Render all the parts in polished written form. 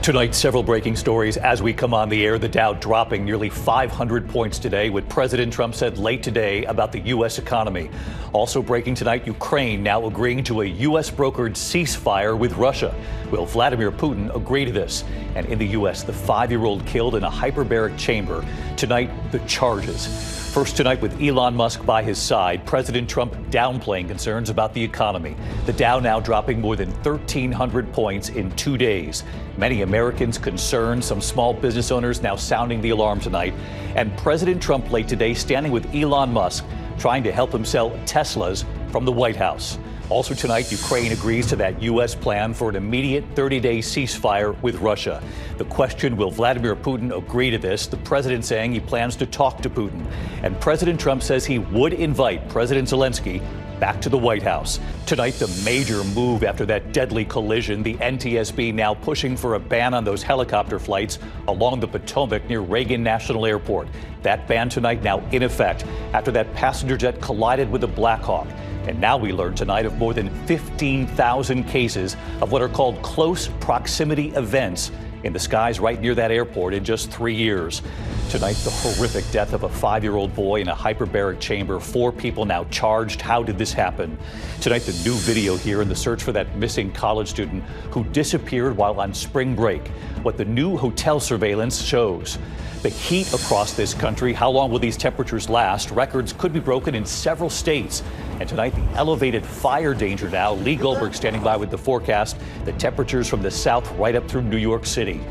Tonight, several breaking stories as we come on the air. The Dow dropping nearly 500 points today, what President Trump said late today about the U.S. economy. Also breaking tonight, Ukraine now agreeing to a U.S. brokered ceasefire with Russia. Will Vladimir Putin agree to this? And in the U.S., the 5-year-old killed in a hyperbaric chamber. Tonight, the charges. First tonight, with Elon Musk by his side, President Trump downplaying concerns about the economy. The Dow now dropping more than 1,300 points in 2 days. Many Americans concerned, some small business owners now sounding the alarm tonight. And President Trump late today standing with Elon Musk, trying to help him sell Teslas from the White House. Also tonight, Ukraine agrees to that U.S. plan for an immediate 30-day ceasefire with Russia. The question, will Vladimir Putin agree to this? The president saying he plans to talk to Putin. And President Trump says he would invite President Zelensky back to the White House. Tonight, the major move after that deadly collision. The NTSB now pushing for a ban on those helicopter flights along the Potomac near Reagan National Airport. That ban tonight now in effect after that passenger jet collided with a Black Hawk. And now we learn tonight of more than 15,000 cases of what are called close proximity events in the skies right near that airport in just 3 years. Tonight, the horrific death of a 5-year-old boy in a hyperbaric chamber. 4 people now charged. How did this happen? Tonight, the new video here in the search for that missing college student who disappeared while on spring break. What the new hotel surveillance shows. The heat across this country. How long will these temperatures last? Records could be broken in several states. And tonight, the elevated fire danger now. Lee Goldberg standing by with the forecast. The temperatures from the south right up through New York City.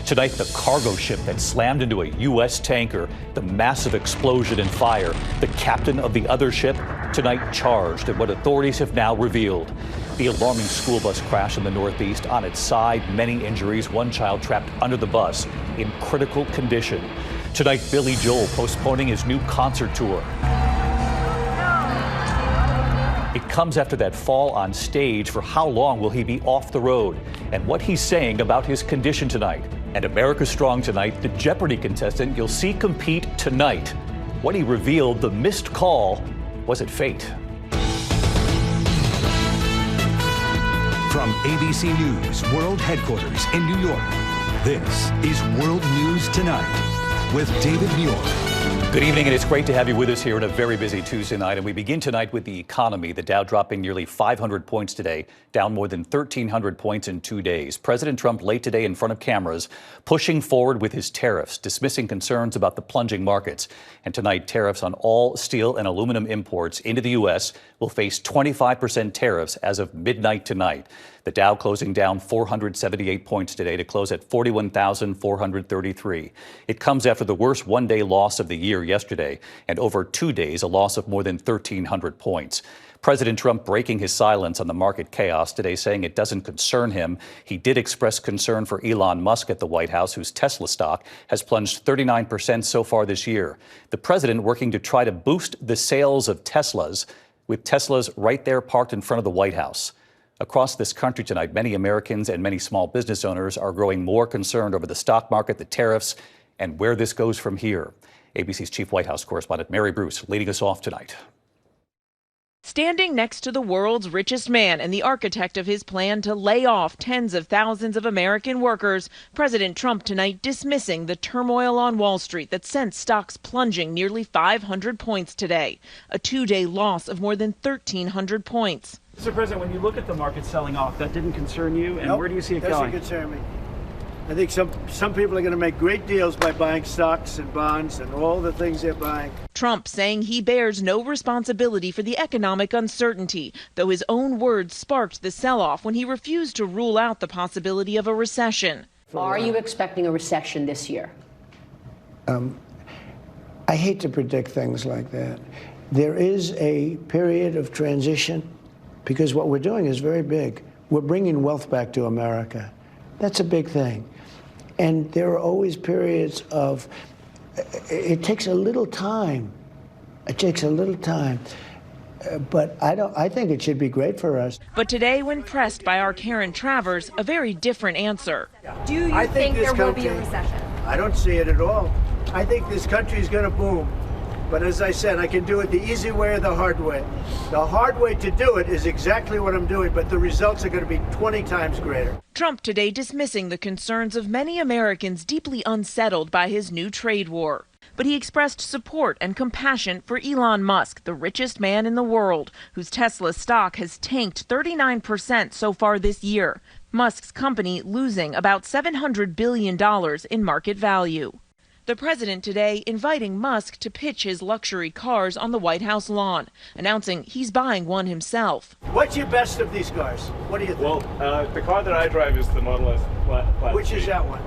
Tonight, the cargo ship that slammed into a U.S. tanker. The massive explosion and fire. The captain of the other ship tonight charged, and what authorities have now revealed. The alarming school bus crash in the Northeast. On its side, many injuries. One child trapped under the bus in critical condition. Tonight, Billy Joel postponing his new concert tour. It comes after that fall on stage. For how long will he be off the road? And what he's saying about his condition tonight. And America's Strong tonight, the Jeopardy contestant you'll see compete tonight. What he revealed, the missed call, was it fate? From ABC News World Headquarters in New York, this is World News Tonight with David Muir. Good evening, and it's great to have you with us here on a very busy Tuesday night. And we begin tonight with the economy. The Dow dropping nearly 500 points today, down more than 1,300 points in 2 days. President Trump late today in front of cameras, pushing forward with his tariffs, dismissing concerns about the plunging markets. And tonight, tariffs on all steel and aluminum imports into the U.S. will face 25% tariffs as of midnight tonight. The Dow closing down 478 points today to close at 41,433. It comes after the worst one-day loss of the year yesterday, and over 2 days, a loss of more than 1,300 points. President Trump breaking his silence on the market chaos today, saying it doesn't concern him. He did express concern for Elon Musk at the White House, whose Tesla stock has plunged 39% so far this year. The president working to try to boost the sales of Teslas, with Teslas right there parked in front of the White House. Across this country tonight, many Americans and many small business owners are growing more concerned over the stock market, the tariffs, and where this goes from here. ABC's chief White House correspondent Mary Bruce leading us off tonight. Standing next to the world's richest man and the architect of his plan to lay off tens of thousands of American workers, President Trump tonight dismissing the turmoil on Wall Street that sent stocks plunging nearly 500 points today, a 2-day loss of more than 1,300 points. Mr. President, when you look at the market selling off, that didn't concern you, and nope, where do you see it doesn't going? Concern me. I think some people are going to make great deals by buying stocks and bonds and all the things they're buying. Trump saying he bears no responsibility for the economic uncertainty, though his own words sparked the sell-off when he refused to rule out the possibility of a recession. Are you expecting a recession this year? I hate to predict things like that. There is a period of transition because what we're doing is very big. We're bringing wealth back to America. That's a big thing. And there are always periods of, it takes a little time. It takes a little time. But I think it should be great for us. But today, when pressed by our Karen Travers, a very different answer. Do you think there will be a recession? I don't see it at all. I think this country is going to boom. But as I said, I can do it the easy way or the hard way. The hard way to do it is exactly what I'm doing, but the results are going to be 20 times greater. Trump today dismissing the concerns of many Americans deeply unsettled by his new trade war. But he expressed support and compassion for Elon Musk, the richest man in the world, whose Tesla stock has tanked 39% so far this year. Musk's company losing about $700 billion in market value. The president today inviting Musk to pitch his luxury cars on the White House lawn, announcing he's buying one himself. What's your best of these cars? What do you think? Well, the car that I drive is the Model S Plaid. Which is that one?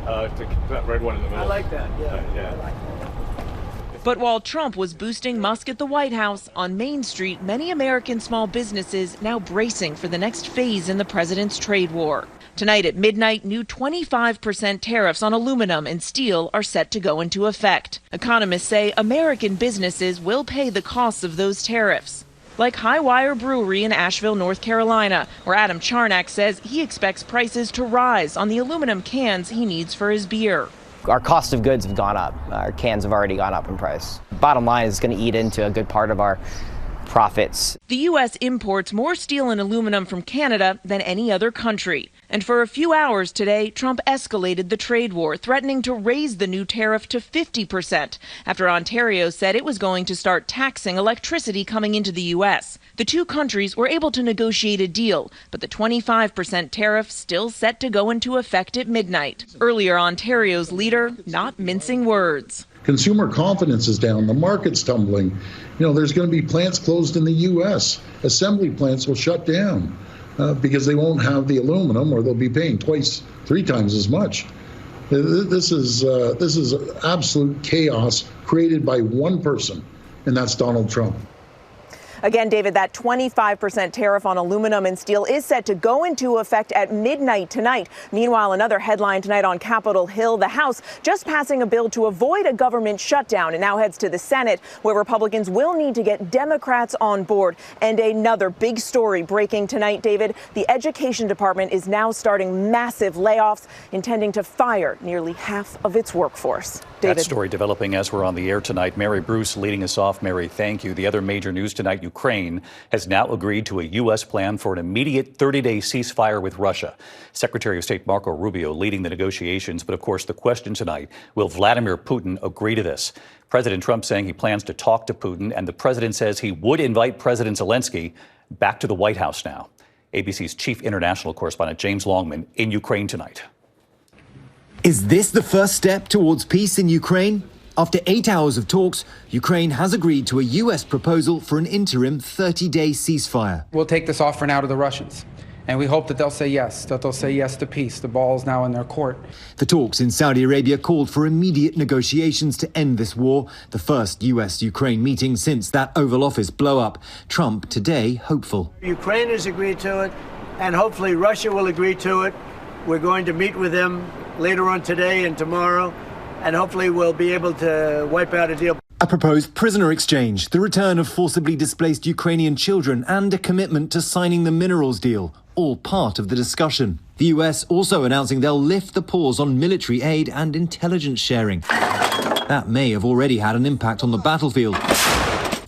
That red one in the middle. I like that, yeah. Yeah. I like that. But while Trump was boosting Musk at the White House, on Main Street, many American small businesses now bracing for the next phase in the president's trade war. Tonight at midnight, new 25% tariffs on aluminum and steel are set to go into effect. Economists say American businesses will pay the costs of those tariffs. Like Highwire Brewery in Asheville, North Carolina, where Adam Charnack says he expects prices to rise on the aluminum cans he needs for his beer. Our cost of goods have gone up. Our cans have already gone up in price. Bottom line is going to eat into a good part of our profits. The U.S. imports more steel and aluminum from Canada than any other country. And for a few hours today, Trump escalated the trade war, threatening to raise the new tariff to 50% after Ontario said it was going to start taxing electricity coming into the U.S. The two countries were able to negotiate a deal, but the 25% tariff still set to go into effect at midnight. Earlier, Ontario's leader not mincing words. Consumer confidence is down. The market's tumbling. There's going to be plants closed in the U.S. Assembly plants will shut down because they won't have the aluminum, or they'll be paying twice, 3 times as much. This is absolute chaos created by one person, and that's Donald Trump. Again, David, that 25% tariff on aluminum and steel is set to go into effect at midnight tonight. Meanwhile, another headline tonight on Capitol Hill, the House just passing a bill to avoid a government shutdown. It now heads to the Senate, where Republicans will need to get Democrats on board. And another big story breaking tonight, David. The Education Department is now starting massive layoffs, intending to fire nearly half of its workforce. David. That story developing as we're on the air tonight. Mary Bruce leading us off. Mary, thank you. The other major news tonight, Ukraine has now agreed to a U.S. plan for an immediate 30-day ceasefire with Russia. Secretary of State Marco Rubio leading the negotiations. But of course, the question tonight, will Vladimir Putin agree to this? President Trump saying he plans to talk to Putin, and the president says he would invite President Zelensky back to the White House now. ABC's chief international correspondent James Longman in Ukraine tonight. Is this the first step towards peace in Ukraine? After 8 hours of talks, Ukraine has agreed to a U.S. proposal for an interim 30-day ceasefire. We'll take this offer now to the Russians, and we hope that they'll say yes to peace. The ball's now in their court. The talks in Saudi Arabia called for immediate negotiations to end this war, the first U.S.-Ukraine meeting since that Oval Office blow-up. Trump today hopeful. Ukraine has agreed to it, and hopefully Russia will agree to it. We're going to meet with them later on today and tomorrow, and hopefully we'll be able to wipe out a deal. A proposed prisoner exchange, the return of forcibly displaced Ukrainian children, and a commitment to signing the minerals deal, all part of the discussion. The US also announcing they'll lift the pause on military aid and intelligence sharing. That may have already had an impact on the battlefield.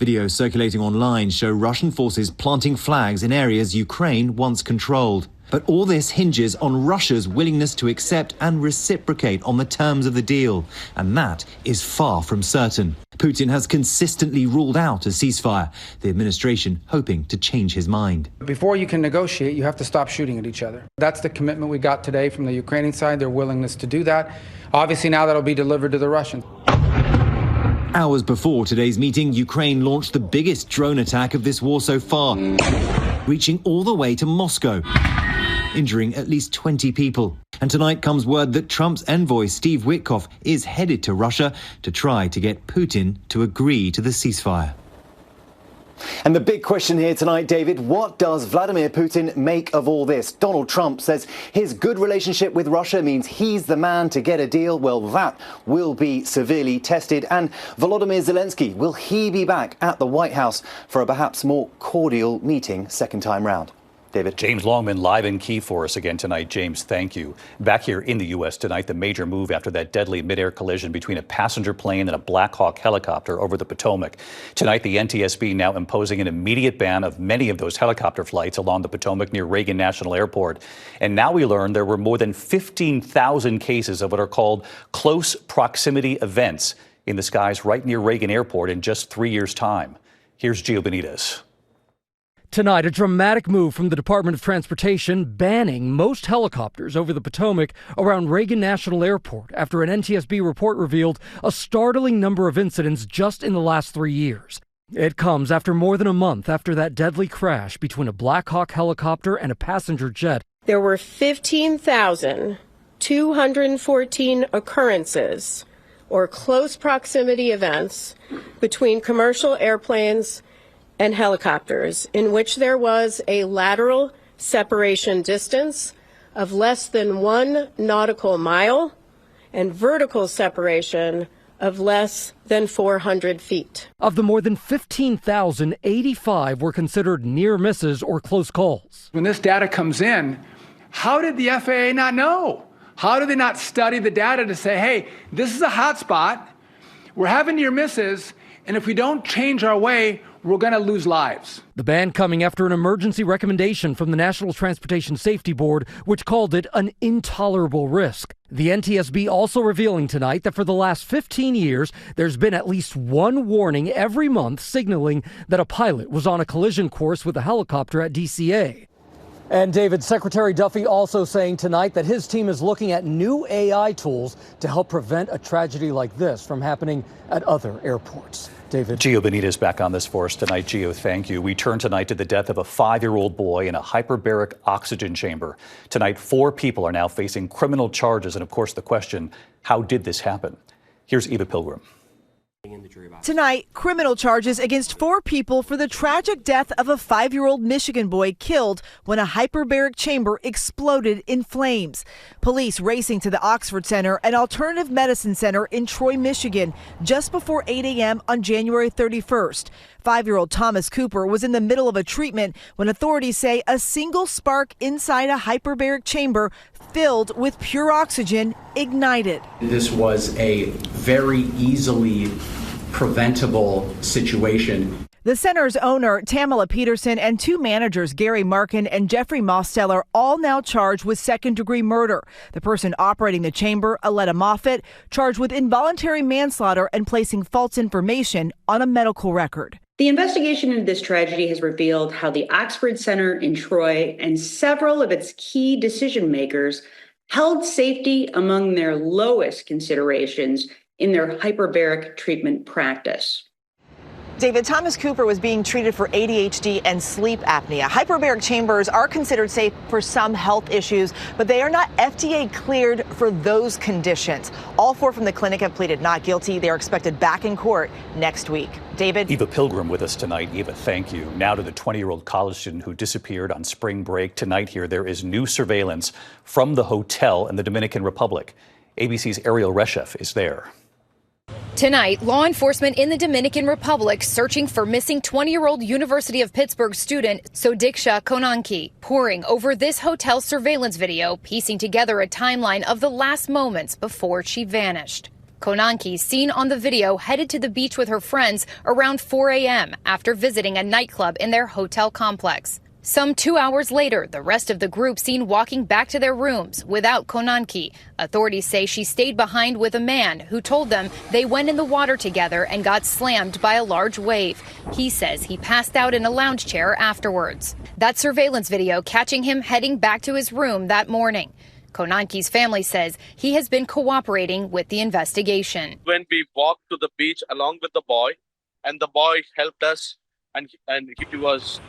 Videos circulating online show Russian forces planting flags in areas Ukraine once controlled. But all this hinges on Russia's willingness to accept and reciprocate on the terms of the deal. And that is far from certain. Putin has consistently ruled out a ceasefire, the administration hoping to change his mind. Before you can negotiate, you have to stop shooting at each other. That's the commitment we got today from the Ukrainian side, their willingness to do that. Obviously, now that'll be delivered to the Russians. Hours before today's meeting, Ukraine launched the biggest drone attack of this war so far, reaching all the way to Moscow, injuring at least 20 people. And tonight comes word that Trump's envoy, Steve Witkoff, is headed to Russia to try to get Putin to agree to the ceasefire. And the big question here tonight, David, what does Vladimir Putin make of all this? Donald Trump says his good relationship with Russia means he's the man to get a deal. Well, that will be severely tested. And Volodymyr Zelensky, will he be back at the White House for a perhaps more cordial meeting second time round? David. James Longman live in Key for us again tonight. James, thank you. Back here in the U.S. tonight, the major move after that deadly midair collision between a passenger plane and a Black Hawk helicopter over the Potomac. Tonight, the NTSB now imposing an immediate ban of many of those helicopter flights along the Potomac near Reagan National Airport. And now we learn there were more than 15,000 cases of what are called close proximity events in the skies right near Reagan Airport in just 3 years' time. Here's Gio Benitez. Tonight, a dramatic move from the Department of Transportation banning most helicopters over the Potomac around Reagan National Airport after an NTSB report revealed a startling number of incidents just in the last 3 years. It comes after more than a month after that deadly crash between a Black Hawk helicopter and a passenger jet. There were 15,214 occurrences or close proximity events between commercial airplanes and helicopters in which there was a lateral separation distance of less than 1 nautical mile and vertical separation of less than 400 feet. Of the more than 15,000, 85 were considered near misses or close calls. When this data comes in, how did the FAA not know? How do they not study the data to say, hey, this is a hot spot, we're having near misses, and if we don't change our way, we're going to lose lives. The ban coming after an emergency recommendation from the National Transportation Safety Board, which called it an intolerable risk. The NTSB also revealing tonight that for the last 15 years, there's been at least one warning every month signaling that a pilot was on a collision course with a helicopter at DCA. And David, Secretary Duffy also saying tonight that his team is looking at new AI tools to help prevent a tragedy like this from happening at other airports. David. Gio Benitez back on this for us tonight. Gio, thank you. We turn tonight to the death of a 5-year-old boy in a hyperbaric oxygen chamber. Tonight, 4 people are now facing criminal charges. And of course, the question, how did this happen? Here's Eva Pilgrim. Tonight, criminal charges against 4 people for the tragic death of a 5-year-old Michigan boy killed when a hyperbaric chamber exploded in flames. Police racing to the Oxford Center, an alternative medicine center in Troy, Michigan, just before 8 a.m. on January 31st. 5-year-old Thomas Cooper was in the middle of a treatment when authorities say a single spark inside a hyperbaric chamber filled with pure oxygen ignited. This was a very easily preventable situation. The center's owner, Tamala Peterson, and 2 managers, Gary Markin and Jeffrey Mosteller, all now charged with second-degree murder. The person operating the chamber, Aletta Moffett, charged with involuntary manslaughter and placing false information on a medical record. The investigation into this tragedy has revealed how the Oxford Center in Troy and several of its key decision makers held safety among their lowest considerations in their hyperbaric treatment practice. David, Thomas Cooper was being treated for ADHD and sleep apnea. Hyperbaric chambers are considered safe for some health issues, but they are not FDA cleared for those conditions. All 4 from the clinic have pleaded not guilty. They are expected back in court next week. David. Eva Pilgrim with us tonight. Eva, thank you. Now to the 20-year-old college student who disappeared on spring break. Tonight here, there is new surveillance from the hotel in the Dominican Republic. ABC's Ariel Reshef is there. Tonight, law enforcement in the Dominican Republic searching for missing 20-year-old University of Pittsburgh student Sodiksha Konanki, poring over this hotel surveillance video, piecing together a timeline of the last moments before she vanished. Konanki, seen on the video, headed to the beach with her friends around 4 a.m. after visiting a nightclub in their hotel complex. Some 2 hours later, the rest of the group seen walking back to their rooms without Konanki. Authorities say she stayed behind with a man who told them they went in the water together and got slammed by a large wave. He says he passed out in a lounge chair afterwards. That surveillance video catching him heading back to his room that morning. Konanki's family says he has been cooperating with the investigation. When we walked to the beach along with the boy, and the boy helped us, and he was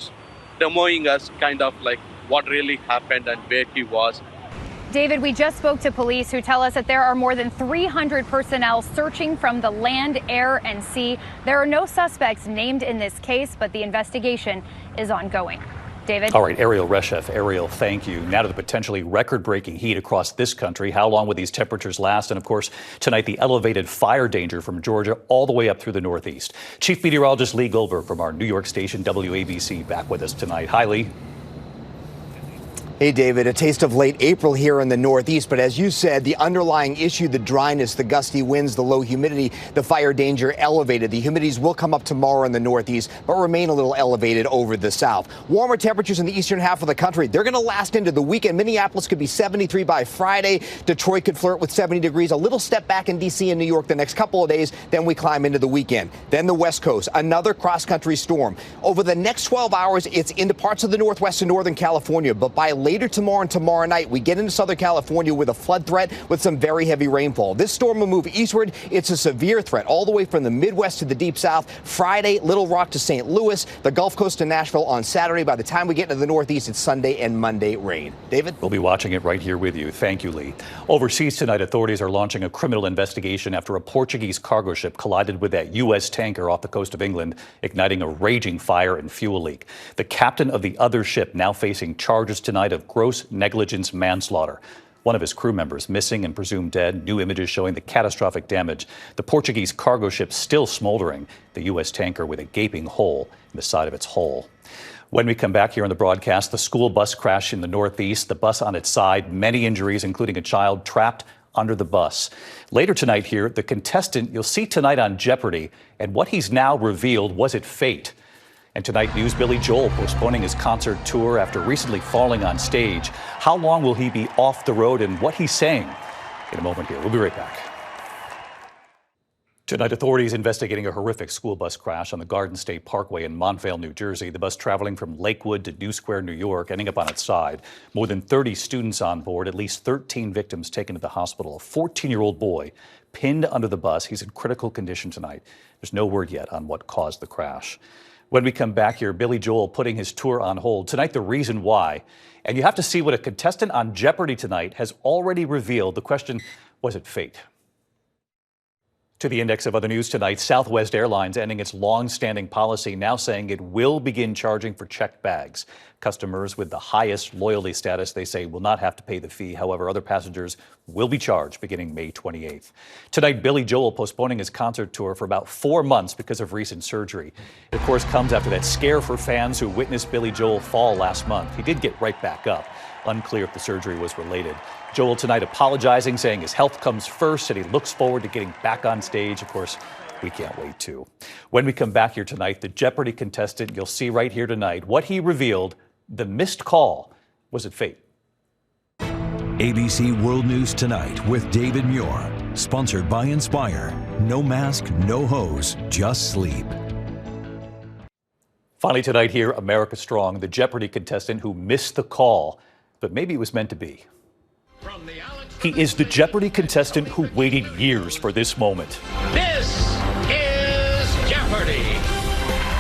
demoing us kind of like what really happened and where he was. David, we just spoke to police who tell us that there are more than 300 personnel searching from the land, air, and sea. There are no suspects named in this case, but the investigation is ongoing. David? All right, Ariel Reshef. Ariel, thank you. Now to the potentially record-breaking heat across this country. How long will these temperatures last? And, of course, tonight, the elevated fire danger from Georgia all the way up through the Northeast. Chief Meteorologist Lee Goldberg from our New York station, WABC, back with us tonight. Hi, Lee. Hey, David, a taste of late April here in the Northeast. But as you said, the underlying issue, the dryness, the gusty winds, the low humidity, the fire danger elevated. The humidities will come up tomorrow in the Northeast, but remain a little elevated over the South. Warmer temperatures in the eastern half of the country. They're going to last into the weekend. Minneapolis could be 73 by Friday. Detroit could flirt with 70 degrees. A little step back in D.C. and New York the next couple of days. Then we climb into the weekend. Then the West Coast, another cross-country storm. Over the next 12 hours, it's into parts of the Northwest and Northern California. But by later tomorrow and tomorrow night, we get into Southern California with a flood threat with some very heavy rainfall. This storm will move eastward. It's a severe threat all the way from the Midwest to the Deep South. Friday, Little Rock to St. Louis, the Gulf Coast to Nashville on Saturday. By the time we get into the Northeast, it's Sunday and Monday rain. David? We'll be watching it right here with you. Thank you, Lee. Overseas tonight, authorities are launching a criminal investigation after a Portuguese cargo ship collided with that U.S. tanker off the coast of England, igniting a raging fire and fuel leak. The captain of the other ship now facing charges tonight of gross negligence manslaughter. One of his crew members missing and presumed dead. New images showing the catastrophic damage. The Portuguese cargo ship still smoldering. The U.S. tanker with a gaping hole in the side of its hull. When we come back here on the broadcast, the school bus crash in the Northeast. The bus on its side, many injuries, including a child trapped under the bus. Later tonight here, the contestant you'll see tonight on Jeopardy, and what he's now revealed, was it fate? And tonight, news Billy Joel postponing his concert tour after recently falling on stage. How long will he be off the road and what he's saying? In a moment here. We'll be right back. Tonight, authorities investigating a horrific school bus crash on the Garden State Parkway in Montvale, New Jersey. The bus traveling from Lakewood to New Square, New York, ending up on its side. More than 30 students on board, at least 13 victims taken to the hospital. A 14-year-old boy pinned under the bus. He's in critical condition tonight. There's no word yet on what caused the crash. When we come back here, Billy Joel putting his tour on hold. Tonight, the reason why. And you have to see what a contestant on Jeopardy tonight has already revealed. The question, was it fate? To the index of other news tonight, Southwest Airlines ending its long-standing policy, now saying it will begin charging for checked bags. Customers with the highest loyalty status, they say, will not have to pay the fee. However, other passengers will be charged beginning May 28th. Tonight, Billy Joel postponing his concert tour for about 4 months because of recent surgery. It, of course, comes after that scare for fans who witnessed Billy Joel fall last month. He did get right back up. Unclear if the surgery was related. Joel tonight apologizing, saying his health comes first, and he looks forward to getting back on stage. Of course, we can't wait too. When we come back here tonight, the Jeopardy contestant you'll see right here tonight, what he revealed, the missed call, was it fate? ABC World News Tonight with David Muir. Sponsored by Inspire. No mask, no hose, just sleep. Finally tonight here, America Strong, the Jeopardy contestant who missed the call, but maybe it was meant to be. He is the Jeopardy contestant who waited years for this moment. This is Jeopardy!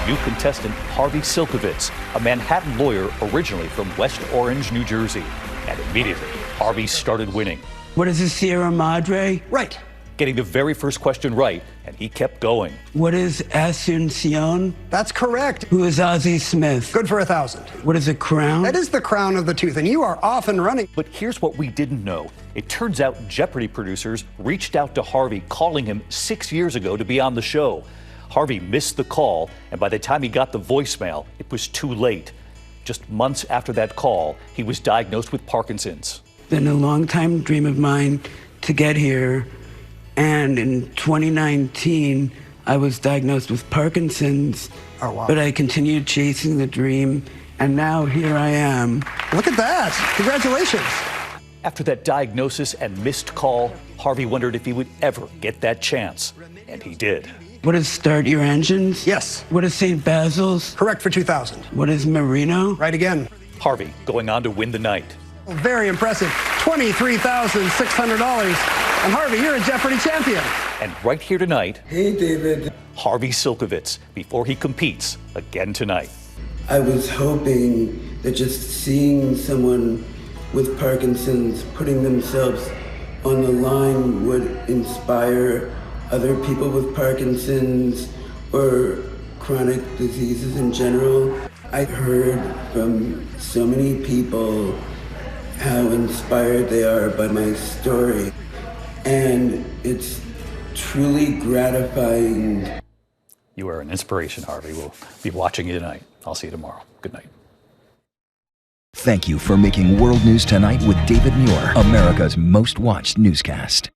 New contestant Harvey Silkovitz, a Manhattan lawyer originally from West Orange, New Jersey. And immediately, Harvey started winning. What is a Sierra Madre? Right. Getting the very first question right, and he kept going. What is Asuncion? That's correct. Who is Ozzie Smith? Good for 1,000. What is a crown? That is the crown of the tooth, and you are off and running. But here's what we didn't know. It turns out Jeopardy producers reached out to Harvey, calling him 6 years ago to be on the show. Harvey missed the call, and by the time he got the voicemail, it was too late. Just months after that call, he was diagnosed with Parkinson's. Been a long time dream of mine to get here. And in 2019, I was diagnosed with Parkinson's. Oh, wow. But I continued chasing the dream, and now here I am. Look at that. Congratulations. After that diagnosis and missed call, Harvey wondered if he would ever get that chance. And he did. What is Start Your Engines? Yes. What is St. Basil's? Correct for 2,000. What is Marino? Right again. Harvey going on to win the night. Very impressive. $23,600. And Harvey, you're a Jeopardy champion. And right here tonight, hey, David. Harvey Silkovitz, before he competes again tonight. I was hoping that just seeing someone with Parkinson's putting themselves on the line would inspire other people with Parkinson's or chronic diseases in general. I heard from so many people how inspired they are by my story. And it's truly gratifying. You are an inspiration, Harvey. We'll be watching you tonight. I'll see you tomorrow. Good night. Thank you for making World News Tonight with David Muir, America's most watched newscast.